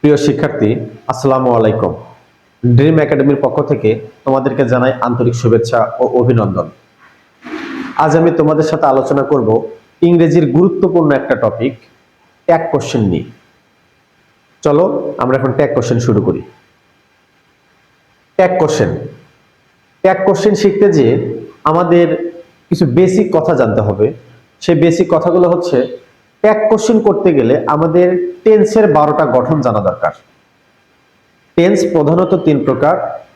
প্রিয় শিক্ষার্থী, আসসালামু আলাইকুম। ড্রিম একাডেমির পক্ষ থেকে তোমাদেরকে জানাই আন্তরিক শুভেচ্ছা ও অভিনন্দন। আজ আমি তোমাদের সাথে আলোচনা করব ইংরেজির গুরুত্বপূর্ণ একটা টপিক, ট্যাগ কোশ্চেন নিয়ে। চলো আমরা এখন ট্যাগ কোশ্চেন শুরু করি। ট্যাগ কোশ্চেন শিখতে যে আমাদের কিছু বেসিক কথা জানতে হবে। সেই বেসিক কথাগুলো হচ্ছে, ট্যাগ কোশ্চেন করতে গেলে আমাদের টেন্সের 12টা গঠন জানা দরকার। টেন্স প্রধানত 3 প্রকার,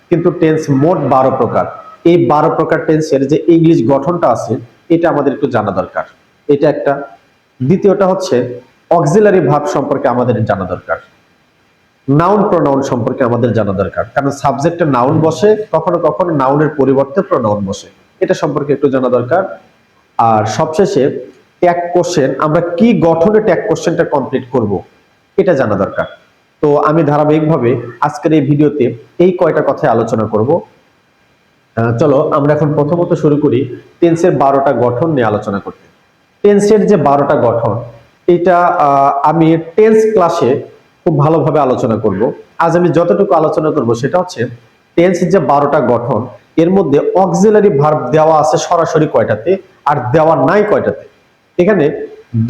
কিন্তু টেন্স মোট 12 প্রকার। এই 12 প্রকার টেন্সের যে ইংলিশ গঠনটা আছে এটা আমাদের একটু জানা দরকার। এটা একটা। দ্বিতীয়টা হচ্ছে অক্সিলারি ভার্ব সম্পর্কে আমাদের জানা দরকার। নাউন প্রোনাউন সম্পর্কে আমাদের জানা দরকার, কারণ সাবজেক্টে নাউন বসে, কখনো কখনো নাউনের পরিবর্তে প্রোনাউন বসে, এটা সম্পর্কে একটু জানা দরকার। আর সবশেষে ট্যাগ কোশ্চেন, আমরা কি গঠনে ট্যাগ কোশ্চেনটা কমপ্লিট করব এটা জানা দরকার। তো আমি ধারাবাহিকভাবে আজকের এই ভিডিওতে এই কয়টা কথায় আলোচনা করব। চলো আমরা এখন প্রথমত শুরু করি টেন্সের 12টা গঠন নিয়ে আলোচনা করতে। টেন্সের যে 12টা গঠন, এটা আমি টেন্স ক্লাসে খুব ভালোভাবে আলোচনা করব। আজ আমি যতটুকু আলোচনা করব সেটা হচ্ছে টেন্সের যে 12টা গঠন, এর মধ্যে অক্সিলারি ভার্ব দেওয়া আছে সরাসরি কয়টাতে আর দেওয়া নাই কয়টাতে। এখানে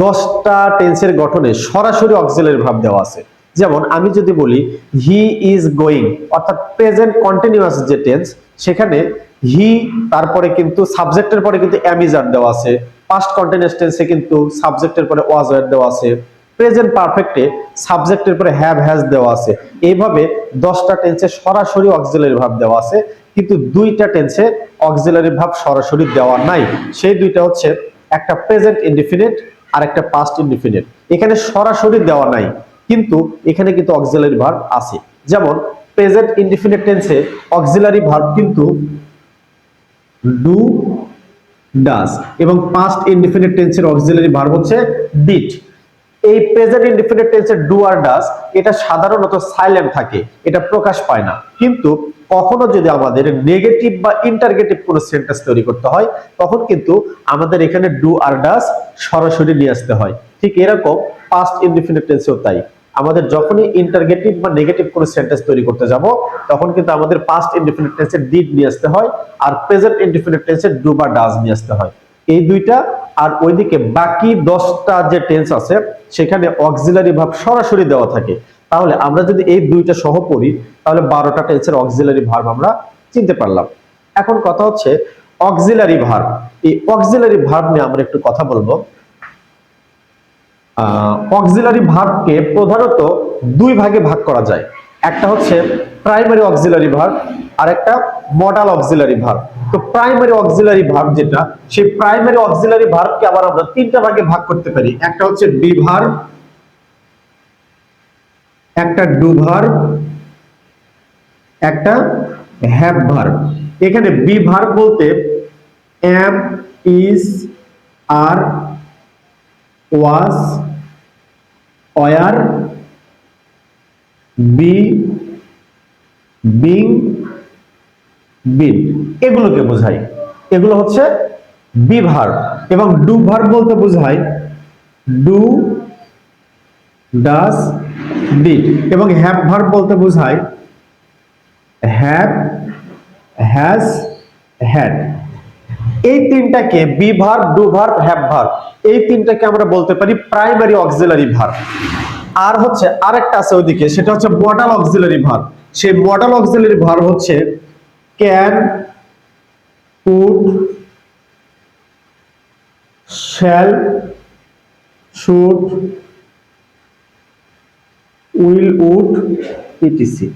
10টা টেন্সের গঠনে সরাসরি অক্সিলারি ভার্ব দেওয়া আছে। যেমন আমি যদি বলি হি ইজ গোয়িং, অর্থাৎ প্রেজেন্ট কন্টিনিউয়াস যে টেন্স, সেখানে হি তারপরে কিন্তু সাবজেক্টের পরে কিন্তু am is are দেওয়া আছে। পাস্ট কন্টিনিউয়াস টেন্সে কিন্তু সাবজেক্টের পরে was were দেওয়া আছে। প্রেজেন্ট পারফেক্টে সাবজেক্টের পরে হ্যাভ হ্যাজ দেওয়া আছে। এইভাবে 10টা টেন্সে সরাসরি অক্সিলারি ভার্ব দেওয়া আছে, কিন্তু 2টা টেন্সে অক্সিলারি ভার্ব সরাসরি দেওয়া নাই। সেই 2টা হচ্ছে একটা প্রেজেন্ট ইনডিফিনিট আর একটা পাস্ট ইনডিফিনিট। এখানে সরাসরি দেওয়া নাই, কিন্তু এখানে কিন্তু অক্সিলারি ভার্ব আছে। যেমন প্রেজেন্ট ইনডিফিনিট টেন্সে অক্সিলারি ভার্ব কিন্তু ডু, ডাজ, এবং পাস্ট ইনডিফিনিট টেন্সের অক্সিলারি ভার্ব হচ্ছে ডিড। এই প্রেজেন্ট ইনডিফিনিট টেন্সের ডু আর ডাজ এটা সাধারণত সাইলেন্ট থাকে, এটা প্রকাশ পায় না। কিন্তু কখনো যদি আমাদের নেগেটিভ বা ইন্টারগেটিভ কোনো সেন্টেন্স তৈরি করতে হয়, তখন কিন্তু আমাদের এখানে ডু আর ডাজ সরাসরি নিয়ে আসতে হয়। ঠিক এরকম পাস্ট ইনডিফিনিট টেন্সেও তাই। আমাদের যখনই ইন্টারগেটিভ বা নেগেটিভ কোনো সেন্টেন্স তৈরি করতে যাব, তখন কিন্তু আমাদের পাস্ট ইনডিফিনিট টেন্সের ডিড নিয়ে আসতে হয়, আর প্রেজেন্ট ইনডিফিনিট টেন্সের ডু বা ডাজ নিয়ে আসতে হয়। এই 2টা। আর ওইদিকে বাকি 10টা যে টেন্স আছে সেখানে অক্সিলারি ভার্ব সরাসরি দেওয়া থাকে। তাহলে আমরা যদি এই 2টা সহ পড়ি, তাহলে 12টা টেন্সের অক্সিলারি ভার্ব আমরা চিনতে পারলাম। এখন কথা হচ্ছে অক্সিলারি ভার্ব। এই অক্সিলারি ভার্ব নিয়ে আমরা একটু কথা বলবো। অক্সিলারি ভার্বকে প্রধানত 2 ভাগে ভাগ করা যায়। একটা হচ্ছে প্রাইমারি অক্সিলারি ভার্ব আর একটা মডাল অক্সিলারি ভার্ব। তো প্রাইমারি অক্সিলারি ভার্ব যেটা, সেই প্রাইমারি অক্সিলারি ভার্বকে আবার আমরা 3টা ভাগে ভাগ করতে পারি। একটা হচ্ছে বি ভার্ব, একটা ডু ভার্ব, একটা হ্যাভ ভার্ব। এখানে বি ভার্ব বলতে am, is, are, was, were, be, being, been, এগুলোকে বোঝায়। এগুলো হচ্ছে বি ভার্ব। এবং ডু ভার্ব বলতে বোঝায় ডু, ডাজ, ডিড। এবং হ্যাভ ভার্ব বলতে বোঝায় হ্যাভ, হ্যাজ, হ্যাড। এই 3টাকে be verb, do verb, have verb, এই 3টাকে আমরা বলতে পারি প্রাইমারি অক্সিলারি ভার্ব। আর হচ্ছে আরেকটা আছে ওইদিকে, সেটা হচ্ছে মডাল অক্সিলারি ভার্ব। সেই মডাল অক্সিলারি ভার্ব হচ্ছে can, could, shall, should, will, would, ETC.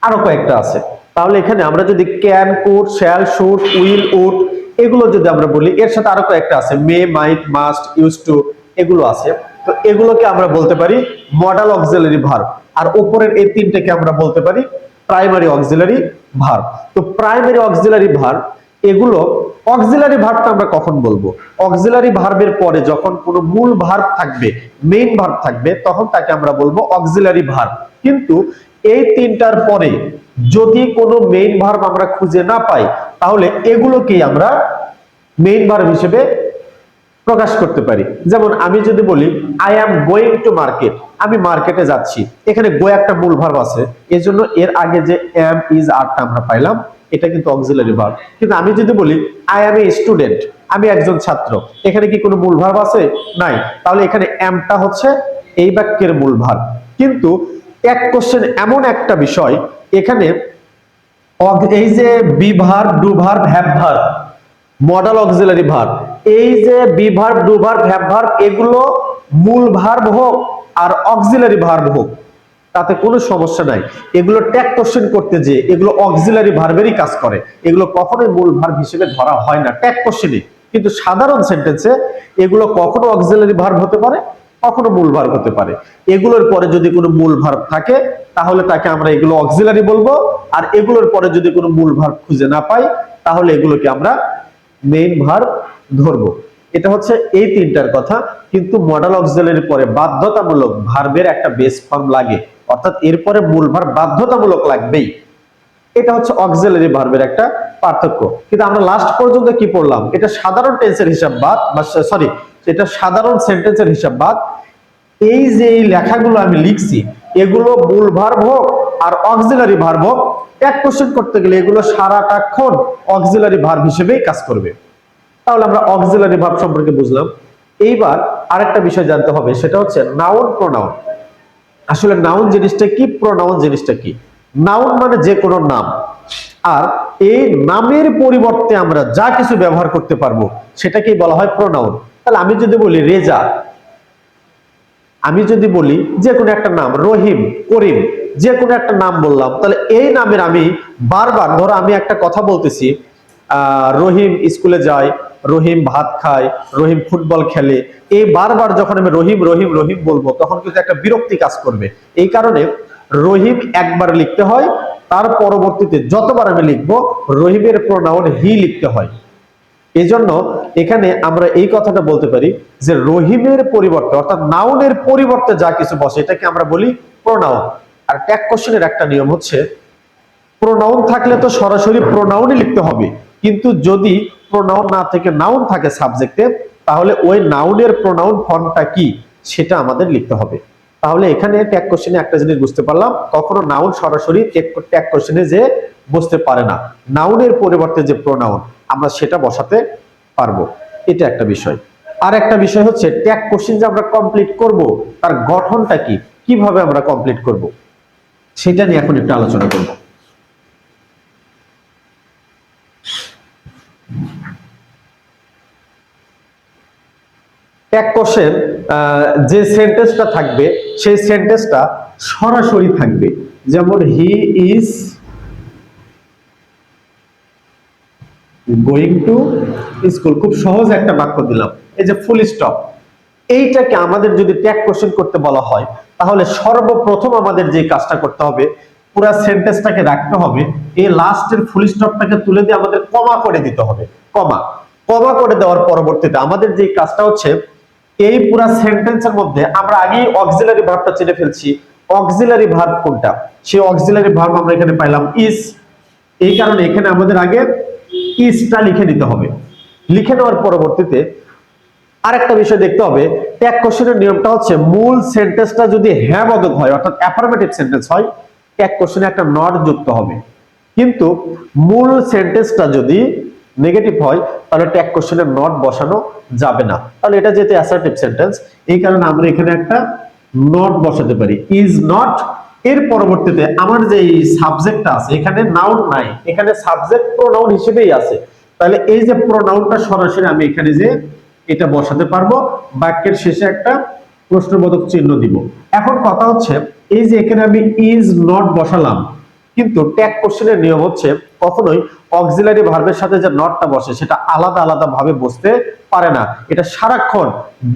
আরো কয়েকটা আছে। তাহলে এখানে আমরা যদি can, could, shall, should, will, would এগুলো যদি আমরা বলি, এর সাথে আরো কয়েকটা আছে, may, might, must, use to, এগুলো আছে। তো এগুলোকে আমরা বলতে পারি মডাল অক্সিলারি ভার্ব। আর উপরের এই 3টাকে আমরা বলতে পারি প্রাইমারি অক্সিলারি ভার্ব। তো প্রাইমারি অক্সিলারি ভার্ব এগুলো। অক্সিলারি ভার্বটা আমরা কখন বলবো? অক্সিলারি ভার্বের পরে যখন কোনো মূল ভার্ব থাকবে, মেইন ভার্ব থাকবে, তখন তাকে আমরা বলবো অক্সিলারি ভার্ব। কিন্তু এই 3টার পরে যদি কোনো মেইন ভার্ব আমরা খুঁজে না পাই, তাহলে এগুলোকেই আমরা মেইন ভার্ব হিসেবে প্রকাশ করতে পারি। যেমন আমি যদি বলি I am going to market, আমি মার্কেটে যাচ্ছি, এখানে গো একটা মূল ভার্ব আছে, এজন্য এর আগে যে অ্যাম ইজ আরটা আমরা পাইলাম এটা কিন্তু অক্সিলারি ভার্ব। কিন্তু আমি যদি বলি আই অ্যাম এ স্টুডেন্ট, আমি একজন ছাত্র, এখানে কি কোনো মূল ভার্ব আছে? নাই। তাহলে এখানে অ্যামটা হচ্ছে এই বাক্যের মূল ভার্ব। কিন্তু এক কোশ্চেন এমন একটা বিষয়, এখানে এই যে B verb, do verb, have verb, modal auxiliary verb, এই যে B verb, do verb, have verb, এগুলো মূল ভার্ব হোক আর অক্সিলারি ভার্ব হোক তাতে কোনো সমস্যা নাই। এগুলো ট্যাগ কোশ্চেন করতে যে এগুলো অক্সিলারি ভার্বেরই কাজ করে, এগুলো কখনোই মূল ভার্ব হিসেবে ধরা হয় না ট্যাগ কোশ্চেনে। কিন্তু সাধারণ সেন্টেন্সে এগুলো কখনো অক্সিলারি ভার্ব হতে পারে, কখনো মূল ভার্ব হতে পারে। এগুলোর পরে যদি কোনো মূল ভার্ব থাকে তাহলে তাকে আমরা এগুলো অক্সিলারি বলবো, আর এগুলোর পরে যদি কোনো মূল ভার্ব খুঁজে না পাই তাহলে এগুলোকে আমরা মেইন ভার্ব ধরবো। এটা হচ্ছে এই তিনটার কথা। কিন্তু মডাল অক্সিলারির পরে বাধ্যতামূলক ভার্বের একটা বেস ফর্ম লাগে, অর্থাৎ এরপরে মূল ভার্ব বাধ্যতামূলক লাগবেই। এটা হচ্ছে অক্সিলারি ভার্বের একটা পার্থক্য। কিন্তু আমরা লাস্ট পর্যন্ত কি পড়লাম, এটা সাধারণ টেন্সের হিসাববাদ, বা সরি এটা সাধারণ সেন্টেন্সের হিসাববাদ। এই যে এই লেখাগুলো আমি লিখছি এগুলো মূল ভার্ব হোক আর অক্সিলারি ভার্ব হোক, এক কোশ্চেন করতে গেলে এগুলো সারাটাক্ষণ অক্সিলারি ভার্ব হিসেবেই কাজ করবে। তাহলে আমরা অক্সিলারি ভার্ব সম্পর্কে বুঝলাম। এইবার আরেকটা বিষয় জানতে হবে, সেটা হচ্ছে নাউন প্রোনাউন। আসলে নাউন জিনিসটা কি, প্রোনাউন জিনিসটা কি? নাউন মানে যে কোনো নাম, আর এই নামের পরিবর্তে আমরা যা কিছু ব্যবহার করতে পারবো সেটাকেই বলা হয় প্রোনাউন। তাহলে আমি যদি বলি রেজা, আমি যদি বলি যে কোনো একটা নাম, রহিম, করিম, যে কোনো একটা নাম বললাম, তাহলে এই নামের আমি বারবার, ধরো আমি একটা কথা বলতেছি, রহিম স্কুলে যায়, রহিম ভাত খায়, রহিম ফুটবল খেলে, এই বারবার যখন আমি রহিম রহিম রহিম বলবো তখন কিন্তু একটা বিরক্তি কাজ করবে। এই কারণে রহিম একবার লিখতে হয়, তার পরবর্তীতে যতবার আমি লিখবো রহিমের প্রোনাউন হি লিখতে হয়। এজন্য এখানে আমরা এই কথাটা বলতে পারি যে রহিমের পরিবর্তে, অর্থাৎ নাউনের পরিবর্তে যা কিছু বসে এটাকে আমরা বলি প্রোনাউন। আর ট্যাগ কোশ্চেনের একটা নিয়ম হচ্ছে, প্রোনাউন থাকলে তো সরাসরি প্রোনাউনই লিখতে হবে, কিন্তু যদি প্রোনাউন না থেকে নাউন থাকে সাবজেক্টে তাহলে ওই নাউনের প্রোনাউন ফর্মটা কি সেটা আমাদের লিখতে হবে। তাহলে এখানে ট্যাগ কোশ্চেনে একটা জিনিস বুঝতে পারলাম, কখনো নাউন সরাসরি ট্যাগ কোশ্চেনে যে বসতে পারে না, নাউনের পরিবর্তে যে প্রোনাউন আমরা সেটা বসাতে পারবো, এটা একটা বিষয়। আর একটা বিষয় হচ্ছে ট্যাগ কোশ্চেন যে আমরা কমপ্লিট করব তার গঠনটা কি, কিভাবে আমরা কমপ্লিট করব সেটা নিয়ে এখন একটু আলোচনা করব। ট্যাগ কোশ্চেন যে সেন্টেন্সটা থাকবে সেই সেন্টেন্সটা সরাসরি থাকবে। যেমন he is going to school, খুব সহজ একটা বাক্য দিলাম। এই যে ফুল স্টপ, এইটাকে আমাদের যদি ট্যাগ কোশ্চেন করতে বলা হয় তাহলে সর্বপ্রথম আমাদের যে কাজটা করতে হবে, পুরো সেন্টেন্সটাকে রাখতে হবে, এই লাস্টের ফুল স্টপটাকে তুলে দিয়ে আমাদের কমা করে দিতে হবে। কমা কমা করে দেওয়ার পরবর্তীতে আমাদের যে কাজটা হচ্ছে, এই পুরো সেন্টেন্সের মধ্যে আমরা আগেই অক্সিলারি ভার্বটা চিনে ফেলছি। অক্সিলারি ভার্ব কোনটা, সেই অক্সিলারি ভার্ব আমরা এখানে পাইলাম ইজ। এই কারণে এখানে আমাদের আগে ইজটা লিখে নিতে হবে। লিখে নেওয়ার পরবর্তীতে আরেকটা বিষয় দেখতে হবে, ট্যাগ কোশ্চেনের নিয়মটা হচ্ছে মূল সেন্টেন্সটা যদি হ্যাঁ বোধক হয়, অর্থাৎ অ্যাফার্মেটিভ সেন্টেন্স হয়, ট্যাগ কোশ্চেনে একটা নট যুক্ত হবে। কিন্তু মূল সেন্টেন্সটা যদি নেগেটিভ হয় তাহলে ট্যাগ কোশ্চেনের নট বসানো যাবে না। তাহলে এটা যেহেতু অ্যাসার্টিভ সেন্টেন্স, এই কারণে আমরা এখানে একটা নট বসাতে পারি, ইজ নট। এর পরবর্তীতে আমার যে সাবজেক্টটা আছে এখানে নাউন নাই, এখানে সাবজেক্ট প্রোনাউন হিসেবেই আছে। তাহলে এই যে প্রোনাউনটা সরাসরি আমি এখানে যে এটা বসাতে পারবো, বাক্যের শেষে একটা প্রশ্নবোধক চিহ্ন দিব। এখন কথা হচ্ছে, এই যে এখানে আমি ইজ নট বসালাম, কিন্তু ট্যাগ কোশ্চেনের নিয়ম হচ্ছে কখনোই অক্সিলারি ভার্বের সাথে যে নটটা বসে সেটা আলাদা আলাদা ভাবে বসতে পারে না, এটা সারাক্ষণ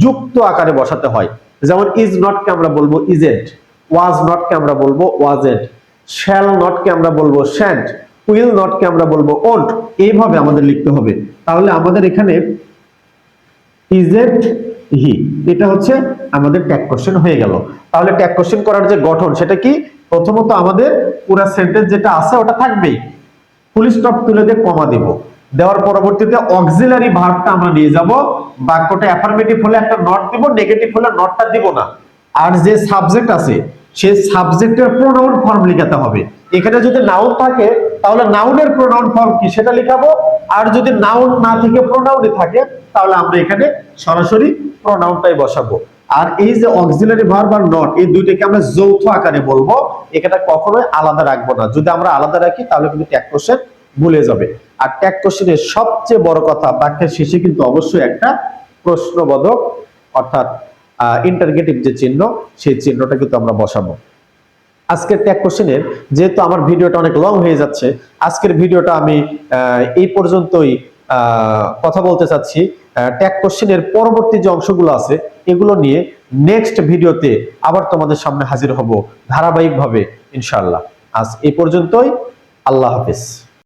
যুক্ত আকারে বসাতে হয়। যেমন ইজ নট কে আমরা বলবো ইজেন্ট, ওয়াজ নট কে আমরা বলবো ওয়াজেন্ট, শ্যাল নট কে আমরা বলবো শ্যান্ট, উইল নট কে আমরা বলবো ওন্ট। এইভাবে আমাদের লিখতে হবে। তাহলে আমাদের এখানে ইজেন্ট হি, এটা হচ্ছে আমাদের ট্যাগ কোশ্চেন হয়ে গেল। তাহলে ট্যাগ কোশ্চেন করার যে গঠন সেটা কি, প্রথমত আমাদের পুরো সেন্টেন্স যেটা আছে ওটা থাকবেই, ফুল স্টপ তুলে দিয়ে কমা দিব, দেওয়ার পরবর্তীতে অক্সিলারি ভার্বটা আমরা নিয়ে যাব, বাক্যটা অ্যাফার্মেটিভ হলে একটা নট দিব, নেগেটিভ হলে নটটা দিব না। আর যে সাবজেক্ট আছে সেই সাবজেক্টের প্রোনাউন ফর্ম লিখাতে হবে। এখানে যদি নাউন থাকে তাহলে নাউনের প্রোনাউন ফর্ম কি সেটা লিখাবো, আর যদি নাউন না থেকে প্রোনাউনই থাকে তাহলে আমরা এখানে সরাসরি প্রোনাউনটাই বসাবো। আর এই যে অক্সিলারি ভার্ব আর নট, এই দুইটাকে আমরা যৌথ আকারে বলবো, এখানে কখনোই আলাদা রাখবো না। যদি আমরা আলাদা রাখি তাহলে কিন্তু ট্যাগ কোশ্চেন ভুলে যাবে। আর ট্যাগ কোশ্চেনের সবচেয়ে বড় কথা, বাক্যের শেষে কিন্তু অবশ্যই একটা প্রশ্নবোধক অর্থাৎ ইন্টারগেটিভ যে চিহ্ন, সেই চিহ্নটা কিন্তু আমরা বসাবো। আজকের ট্যাগ কোশ্চেনের, যেহেতু আমার ভিডিওটা অনেক লং হয়ে যাচ্ছে, আজকের ভিডিওটা আমি এই পর্যন্তই কথা বলতে চাচ্ছি। ট্যাগ কোশ্চেনের পরবর্তী যে অংশগুলো আছে এগুলো নিয়ে নেক্সট ভিডিওতে আবার তোমাদের সামনে হাজির হব ধারাবাহিকভাবে ইনশাআল্লাহ। আজ এই পর্যন্তই, আল্লাহ হাফেজ।